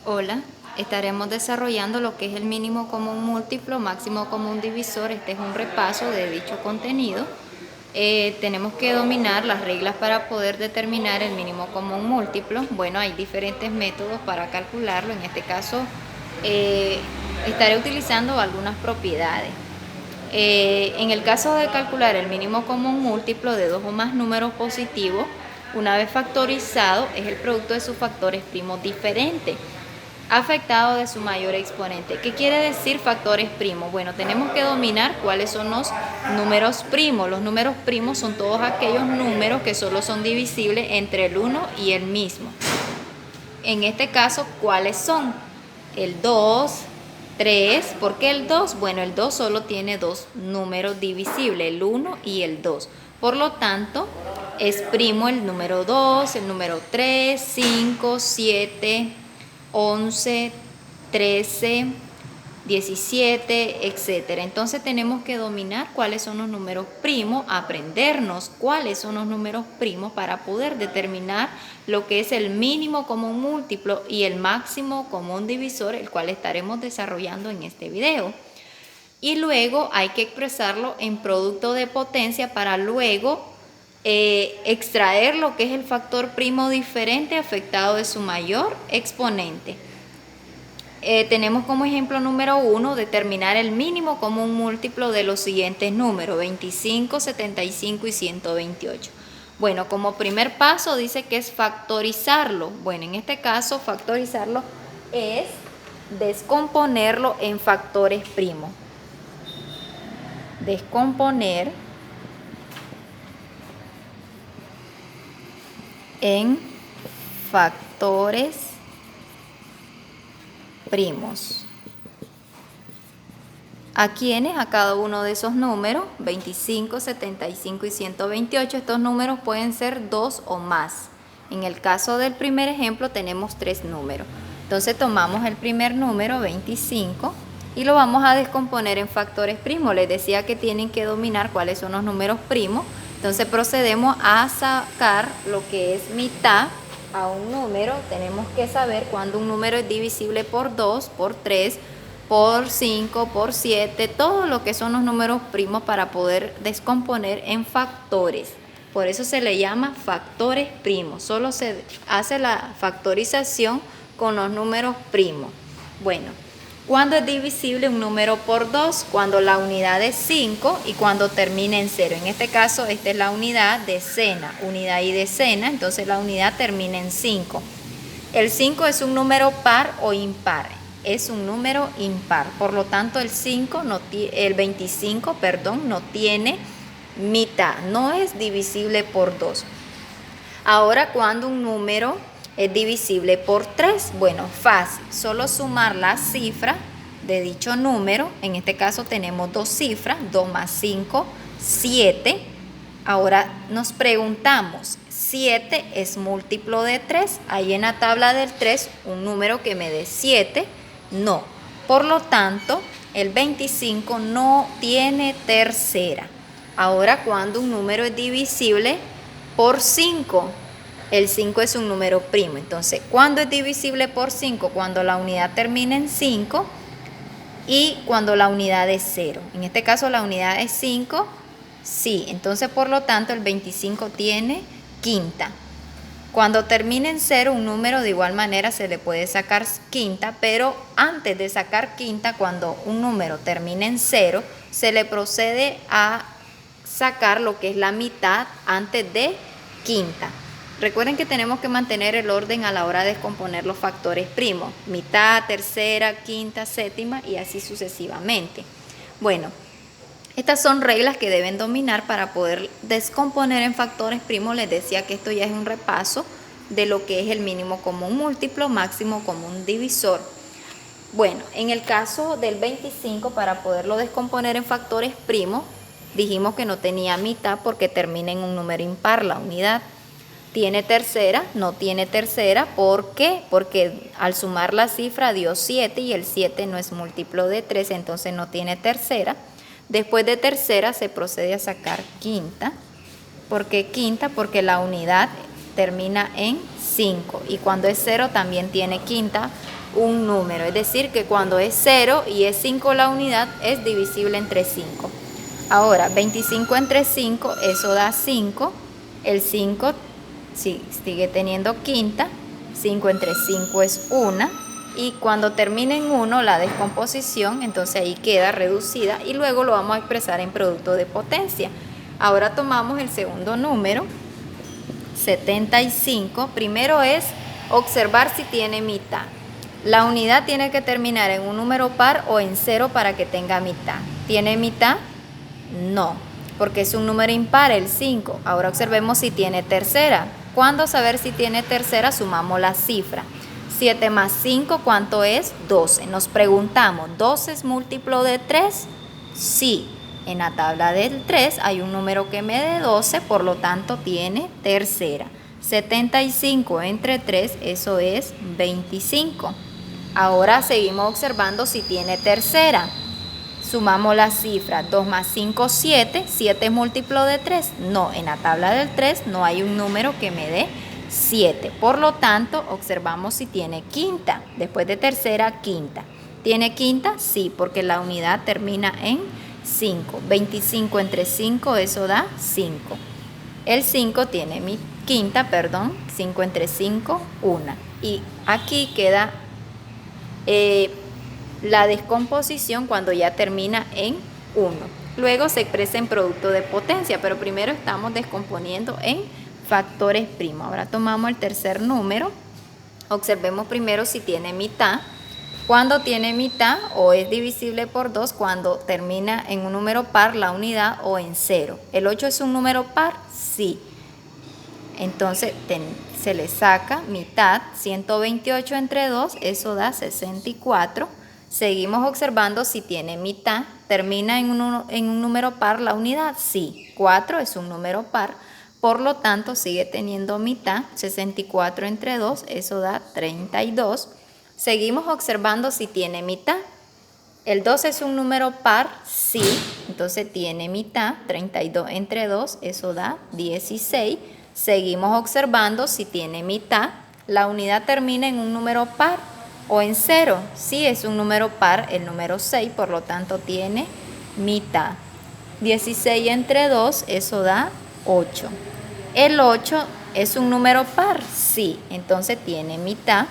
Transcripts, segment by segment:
Hola, estaremos desarrollando lo que es el mínimo común múltiplo, máximo común divisor. Este es un repaso de dicho contenido. Tenemos que dominar las reglas para poder determinar el mínimo común múltiplo. Bueno, hay diferentes métodos para calcularlo. En este caso, estaré utilizando algunas propiedades. En el caso de calcular el mínimo común múltiplo de dos o más números positivos, una vez factorizado, es el producto de sus factores primos diferentes, afectado de su mayor exponente. ¿Qué quiere decir factores primos? Bueno, tenemos que dominar cuáles son los números primos. Los números primos son todos aquellos números que solo son divisibles entre el 1 y el mismo. En este caso, ¿cuáles son? El 2, 3. ¿Por qué el 2? Bueno, el 2 solo tiene dos números divisibles, el 1 y el 2. Por lo tanto, es primo el número 2, el número 3, 5, 7, 11, 13, 17, etcétera. Entonces tenemos que dominar cuáles son los números primos, aprendernos cuáles son los números primos para poder determinar lo que es el mínimo común múltiplo y el máximo común divisor, el cual estaremos desarrollando en este video. Y luego hay que expresarlo en producto de potencia para luego extraer lo que es el factor primo diferente afectado de su mayor exponente. Tenemos como ejemplo número 1, determinar el mínimo común múltiplo de los siguientes números, 25, 75 y 128. Bueno, como primer paso dice que es factorizarlo. Bueno, en este caso factorizarlo es descomponerlo en factores primos. Descomponer en factores primos. ¿A quiénes? A cada uno de esos números, 25, 75 y 128. Estos números pueden ser dos o más. En el caso del primer ejemplo tenemos tres números. Entonces tomamos el primer número, 25, y lo vamos a descomponer en factores primos. Les decía que tienen que dominar cuáles son los números primos. Entonces procedemos a sacar lo que es mitad a un número. Tenemos que saber cuándo un número es divisible por 2, por 3, por 5, por 7, todo lo que son los números primos para poder descomponer en factores. Por eso se le llama factores primos. Solo se hace la factorización con los números primos. Bueno, ¿cuándo es divisible un número por 2? Cuando la unidad es 5 y cuando termina en 0. En este caso, esta es la unidad, decena, unidad y decena, entonces la unidad termina en 5. El 5 es un número par o impar. Es un número impar. Por lo tanto, el 25 no tiene mitad. No es divisible por 2. Ahora, cuando un número es divisible por 3, bueno, fácil, solo sumar la cifra de dicho número. En este caso tenemos dos cifras, 2 más 5, 7. Ahora nos preguntamos, 7 es múltiplo de 3. ¿Hay en la tabla del 3 un número que me dé 7? No. Por lo tanto, el 25 no tiene tercera. Ahora, cuando un número es divisible por 5, el 5 es un número primo. Entonces, ¿cuándo es divisible por 5? Cuando la unidad termina en 5 y cuando la unidad es 0. En este caso, la unidad es 5, sí. Entonces, por lo tanto, el 25 tiene quinta. Cuando termine en 0, un número de igual manera se le puede sacar quinta, pero antes de sacar quinta, cuando un número termine en 0, se le procede a sacar lo que es la mitad antes de quinta. Recuerden que tenemos que mantener el orden a la hora de descomponer los factores primos, mitad, tercera, quinta, séptima y así sucesivamente. Bueno, estas son reglas que deben dominar para poder descomponer en factores primos. Les decía que esto ya es un repaso de lo que es el mínimo común múltiplo, máximo común divisor. Bueno, en el caso del 25, para poderlo descomponer en factores primos, dijimos que no tenía mitad porque termina en un número impar la unidad. ¿Tiene tercera? No tiene tercera. ¿Por qué? Porque al sumar la cifra dio 7 y el 7 no es múltiplo de 3, entonces no tiene tercera. Después de tercera se procede a sacar quinta. ¿Por qué quinta? Porque la unidad termina en 5 y cuando es 0 también tiene quinta un número, es decir que cuando es 0 y es 5 la unidad es divisible entre 5. Ahora 25 entre 5, eso da 5, el 5 sigue teniendo quinta, 5 entre 5 es 1 y cuando termine en 1 la descomposición, entonces ahí queda reducida y luego lo vamos a expresar en producto de potencia. Ahora tomamos el segundo número, 75. Primero es observar si tiene mitad. La unidad tiene que terminar en un número par o en 0 para que tenga mitad. ¿Tiene mitad? No, porque es un número impar el 5. Ahora observemos si tiene tercera. ¿Cuándo saber si tiene tercera? Sumamos la cifra. 7 más 5, ¿cuánto es? 12. Nos preguntamos, ¿12 es múltiplo de 3? Sí. En la tabla del 3 hay un número que me dé 12, por lo tanto tiene tercera. 75 entre 3, eso es 25. Ahora seguimos observando si tiene tercera. Sumamos la cifra, 2 más 5, 7. ¿7 es múltiplo de 3? No, en la tabla del 3 no hay un número que me dé 7. Por lo tanto, observamos si tiene quinta. Después de tercera, quinta. ¿Tiene quinta? Sí, porque la unidad termina en 5. 25 entre 5, eso da 5. El 5 tiene mi quinta, 5 entre 5, 1. Y aquí queda la descomposición cuando ya termina en 1. Luego se expresa en producto de potencia, pero primero estamos descomponiendo en factores primos. Ahora tomamos el tercer número. Observemos primero si tiene mitad. Cuando tiene mitad o es divisible por 2 cuando termina en un número par la unidad o en 0. ¿El 8 es un número par? Sí. Entonces se le saca mitad, 128 entre 2, eso da 64. Seguimos observando si tiene mitad. ¿Termina en un número par la unidad? Sí. 4 es un número par, por lo tanto sigue teniendo mitad. 64 entre 2, eso da 32. Seguimos observando si tiene mitad. ¿El 2 es un número par? Sí. Entonces tiene mitad. 32 entre 2, eso da 16. Seguimos observando si tiene mitad. ¿La unidad termina en un número par o en 0? Sí, es un número par, el número 6, por lo tanto tiene mitad. 16 entre 2, eso da 8. ¿El 8 es un número par? Sí, entonces tiene mitad.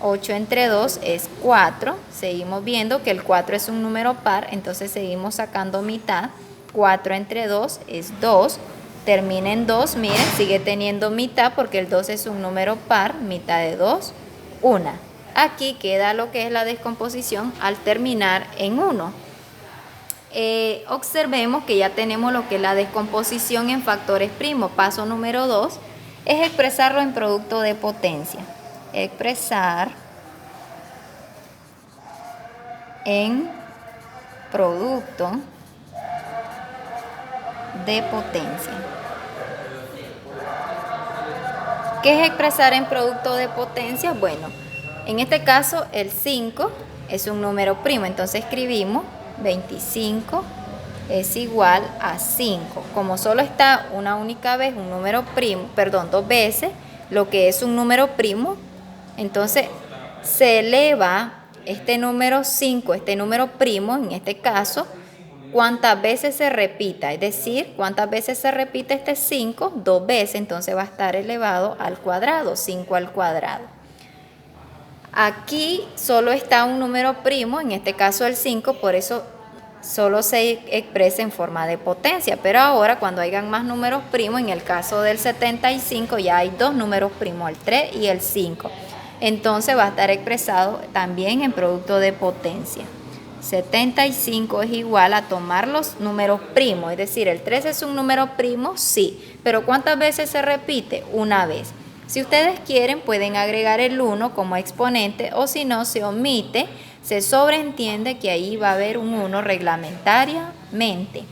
8 entre 2 es 4. Seguimos viendo que el 4 es un número par, entonces seguimos sacando mitad. 4 entre 2 es 2. Termina en 2, miren, sigue teniendo mitad porque el 2 es un número par, mitad de 2, 1. Aquí queda lo que es la descomposición al terminar en 1. Observemos que ya tenemos lo que es la descomposición en factores primos. Paso número 2 es expresarlo en producto de potencia. Expresar en producto de potencia. ¿Qué es expresar en producto de potencia? Bueno, en este caso el 5 es un número primo, entonces escribimos 25 es igual a 5. Como solo está una única vez un número primo, dos veces lo que es un número primo, entonces se eleva este número 5, este número primo, en este caso, cuántas veces se repita, es decir, cuántas veces se repite este 5, 2 veces, entonces va a estar elevado al cuadrado, 5 al cuadrado. Aquí solo está un número primo, en este caso el 5, por eso solo se expresa en forma de potencia, pero ahora cuando hayan más números primos, en el caso del 75 ya hay dos números primos, el 3 y el 5. Entonces va a estar expresado también en producto de potencia. 75 es igual a tomar los números primos, es decir, el 3 es un número primo, sí, pero ¿cuántas veces se repite? Una vez. Si ustedes quieren pueden agregar el 1 como exponente o si no se omite, se sobreentiende que ahí va a haber un 1 reglamentariamente.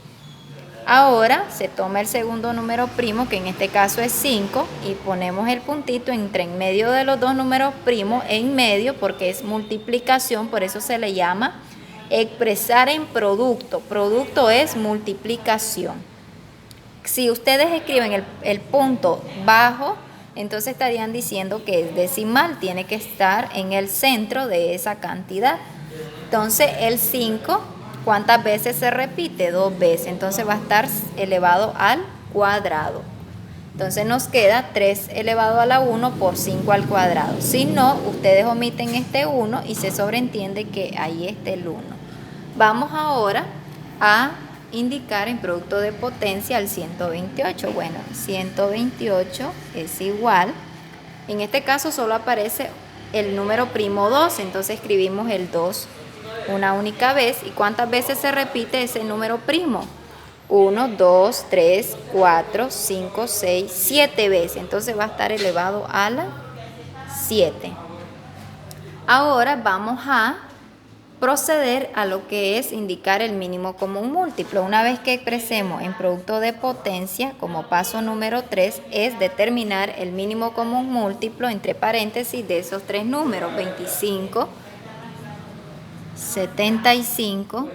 Ahora se toma el segundo número primo, que en este caso es 5, y ponemos el puntito entre en medio de los dos números primos, en medio porque es multiplicación, por eso se le llama expresar en producto. Producto es multiplicación. Si ustedes escriben el punto bajo entonces estarían diciendo que es decimal, tiene que estar en el centro de esa cantidad. Entonces el 5, ¿cuántas veces se repite? 2 veces, entonces va a estar elevado al cuadrado. Entonces nos queda 3 elevado a la 1 por 5 al cuadrado. Si no, ustedes omiten este 1 y se sobreentiende que ahí está el 1. Vamos ahora a indicar en producto de potencia el 128. Bueno, 128 es igual. En este caso solo aparece el número primo 2, entonces escribimos el 2 una única vez. ¿Y cuántas veces se repite ese número primo? 1, 2, 3, 4, 5, 6, 7 veces. Entonces va a estar elevado a la 7. Ahora vamos a proceder a lo que es indicar el mínimo común múltiplo. Una vez que expresemos en producto de potencia, como paso número 3, es determinar el mínimo común múltiplo entre paréntesis de esos tres números, 25, 75,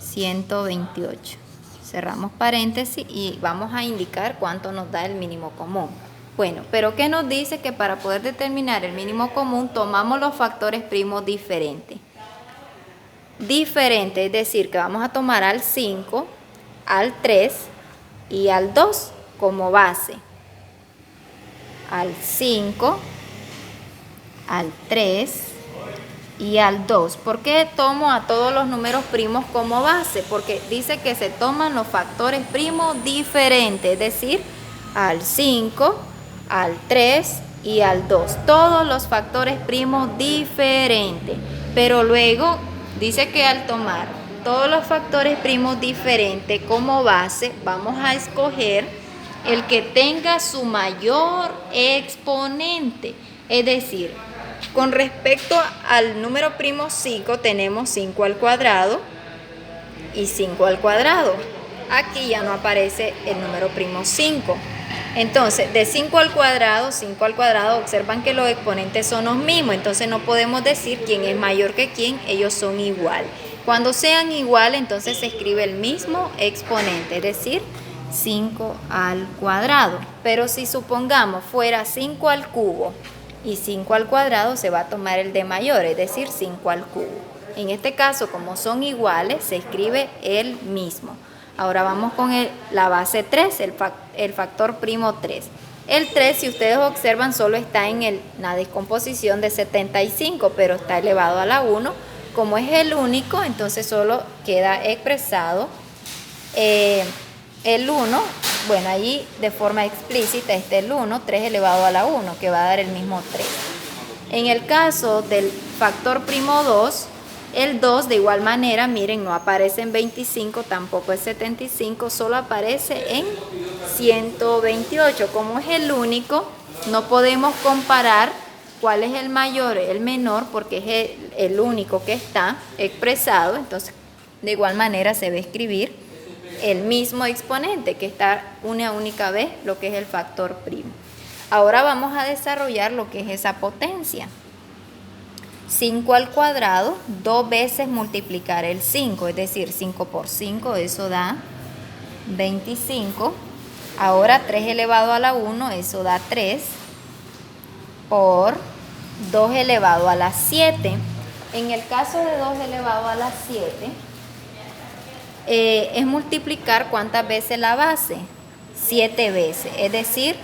128. Cerramos paréntesis y vamos a indicar cuánto nos da el mínimo común. Bueno, pero ¿qué nos dice? Que para poder determinar el mínimo común tomamos los factores primos diferentes. Es decir, que vamos a tomar al 5, al 3 y al 2 como base. Al 5, al 3 y al 2. ¿Por qué tomo a todos los números primos como base? Porque dice que se toman los factores primos diferentes, es decir, al 5, al 3 y al 2. Todos los factores primos diferentes. Pero luego dice que al tomar todos los factores primos diferentes como base, vamos a escoger el que tenga su mayor exponente. Es decir, con respecto al número primo 5, tenemos 5 al cuadrado y 5 al cuadrado. Aquí ya no aparece el número primo 5. Entonces, de 5 al cuadrado, observan que los exponentes son los mismos. Entonces, no podemos decir quién es mayor que quién, ellos son iguales. Cuando sean iguales, entonces se escribe el mismo exponente, es decir, 5 al cuadrado. Pero si supongamos fuera 5 al cubo y 5 al cuadrado, se va a tomar el de mayor, es decir, 5 al cubo. En este caso, como son iguales, se escribe el mismo. Ahora vamos con la base 3, el factor primo 3. El 3, si ustedes observan, solo está en la descomposición de 75, pero está elevado a la 1. Como es el único, entonces solo queda expresado el 1. Bueno, allí de forma explícita está el 1, 3 elevado a la 1, que va a dar el mismo 3. En el caso del factor primo 2, el 2 de igual manera, miren, no aparece en 25, tampoco en 75, solo aparece en 128. Como es el único, no podemos comparar cuál es el mayor, el menor, porque es el único que está expresado. Entonces, de igual manera se va a escribir el mismo exponente, que está una única vez, lo que es el factor primo. Ahora vamos a desarrollar lo que es esa potencia. 5 al cuadrado, 2 veces multiplicar el 5, es decir, 5 por 5, eso da 25. Ahora 3 elevado a la 1, eso da 3, por 2 elevado a la 7. En el caso de 2 elevado a la 7, es multiplicar ¿cuántas veces la base? 7 veces, es decir,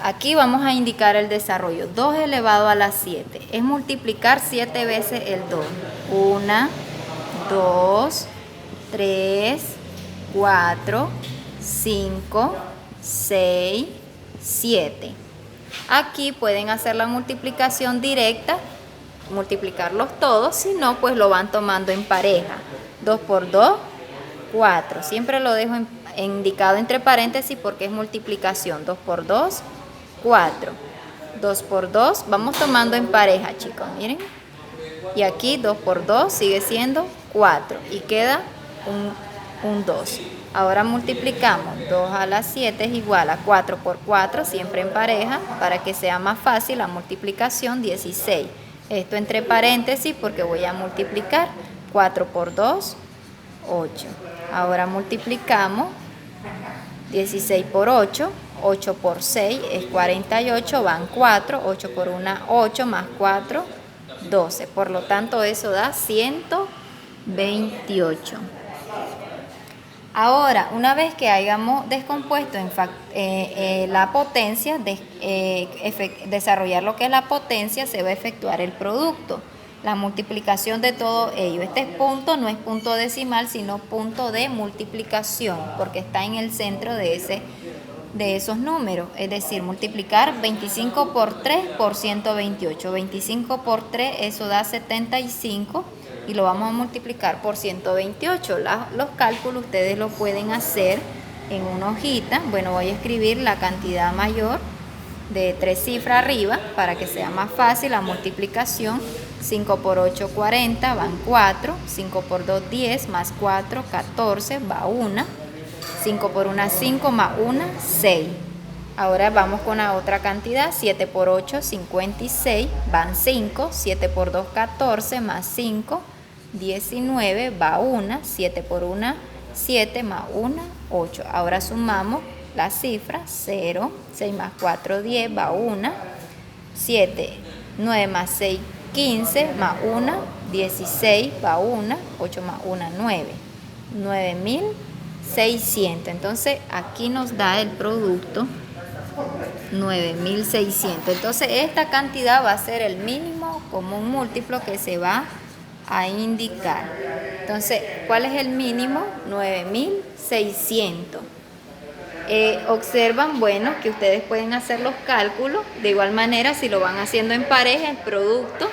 aquí vamos a indicar el desarrollo. 2 elevado a la 7 es multiplicar 7 veces el 2. 1, 2, 3, 4, 5, 6, 7. Aquí pueden hacer la multiplicación directa, multiplicarlos todos, si no, pues lo van tomando en pareja. 2 por 2, 4. Siempre lo dejo indicado entre paréntesis porque es multiplicación. 2 por 2, 4. 2 por 2, vamos tomando en pareja, chicos, miren. Y aquí 2 por 2 sigue siendo 4 y queda un 2. Ahora multiplicamos. 2 a la 7 es igual a 4 por 4, siempre en pareja, para que sea más fácil la multiplicación, 16. Esto entre paréntesis porque voy a multiplicar. 4 por 2, 8. Ahora multiplicamos 16 por 8, 8 por 6 es 48, van 4, 8 por 1, 8 más 4, 12. Por lo tanto, eso da 128. Ahora, una vez que hayamos descompuesto la potencia, desarrollar lo que es la potencia, se va a efectuar el producto, la multiplicación de todo ello. Este punto no es punto decimal, sino punto de multiplicación, porque está en el centro de esos números. Es decir, multiplicar 25 por 3 por 128. 25 por 3, eso da 75. Y lo vamos a multiplicar por 128. Los cálculos ustedes lo pueden hacer en una hojita. Bueno, voy a escribir la cantidad mayor de 3 cifras arriba para que sea más fácil la multiplicación. 5 por 8, 40, van 4. 5 por 2, 10, más 4, 14, va 1. 5 por 1, 5, más 1, 6. Ahora vamos con la otra cantidad. 7 por 8, 56, van 5. 7 por 2, 14, más 5, 19, va 1. 7 por 1, 7, más 1, 8. Ahora sumamos las cifras. 0, 6 más 4, 10, va 1. 7, 9 más 6, 15, más 1, 16, va 1. 8 más 1, 9. 9.600. Entonces aquí nos da el producto 9.600. Entonces esta cantidad va a ser el mínimo común múltiplo que se va a indicar. Entonces, ¿cuál es el mínimo? 9.600. Observan, bueno, que ustedes pueden hacer los cálculos de igual manera si lo van haciendo en pareja, el producto,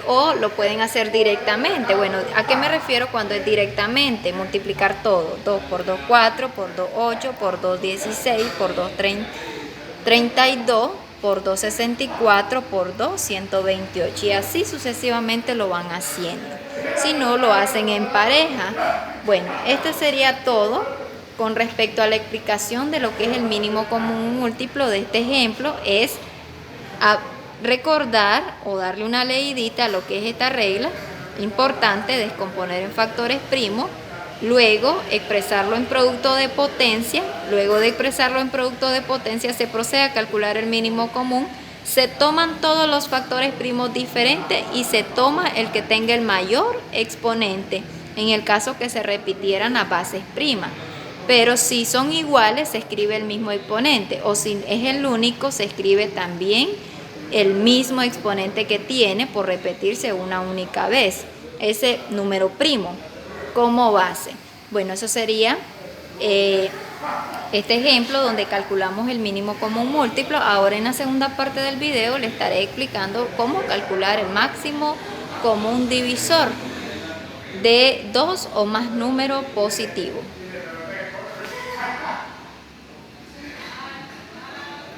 o lo pueden hacer directamente. Bueno, ¿a qué me refiero cuando es directamente? Multiplicar todo. 2 por 2, 4, por 2, 8, por 2, 16, por 2, 32, por 2, 64, por 2, 128. Y así sucesivamente lo van haciendo. Si no, lo hacen en pareja. Bueno, esto sería todo con respecto a la explicación de lo que es el mínimo común múltiplo de este ejemplo. Es recordar o darle una leidita a lo que es esta regla. Importante, descomponer en factores primos, luego expresarlo en producto de potencia. Luego de expresarlo en producto de potencia se procede a calcular el mínimo común. Se toman todos los factores primos diferentes y se toma el que tenga el mayor exponente, en el caso que se repitieran las bases primas. Pero si son iguales, se escribe el mismo exponente, o si es el único, se escribe también el mismo exponente que tiene por repetirse una única vez, ese número primo como base. Bueno, eso sería este ejemplo donde calculamos el mínimo común múltiplo. Ahora en la segunda parte del video le estaré explicando cómo calcular el máximo común divisor de dos o más números positivos.